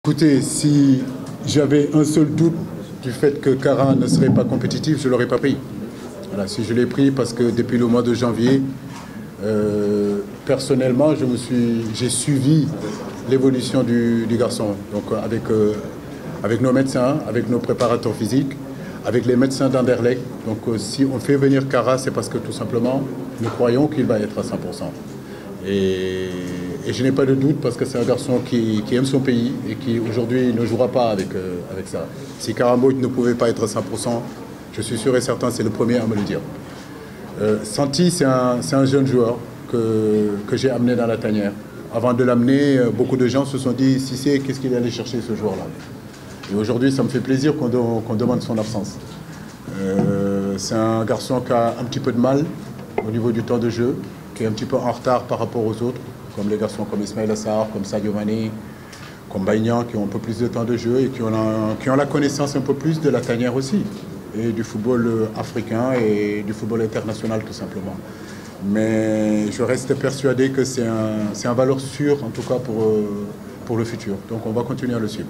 Écoutez, si j'avais un seul doute du fait que Kara ne serait pas compétitif, je ne l'aurais pas pris. Voilà, si je l'ai pris parce que depuis le mois de janvier, personnellement, j'ai suivi l'évolution du garçon. Donc avec nos médecins, avec nos préparateurs physiques, avec les médecins d'Anderlecht. Donc si on fait venir Kara, c'est parce que tout simplement, nous croyons qu'il va être à 100%. Et je n'ai pas de doute parce que c'est un garçon qui aime son pays et qui aujourd'hui ne jouera pas avec ça. Si Kara Mbodj ne pouvait pas être à 100%, je suis sûr et certain, c'est le premier à me le dire. Santi, c'est un jeune joueur que j'ai amené dans la tanière. Avant de l'amener, beaucoup de gens se sont dit, Cissé, qu'est-ce qu'il allait chercher ce joueur-là? Et aujourd'hui, ça me fait plaisir qu'on demande son absence. C'est un garçon qui a un petit peu de mal au niveau du temps de jeu, qui est un petit peu en retard par rapport aux autres, comme les garçons comme Ismaël Assar, comme Sadio Mané, comme Baignan, qui ont un peu plus de temps de jeu et qui ont la connaissance un peu plus de la tanière aussi, et du football africain et du football international tout simplement. Mais je reste persuadé que c'est un valeur sûre, en tout cas pour le futur. Donc on va continuer à le suivre.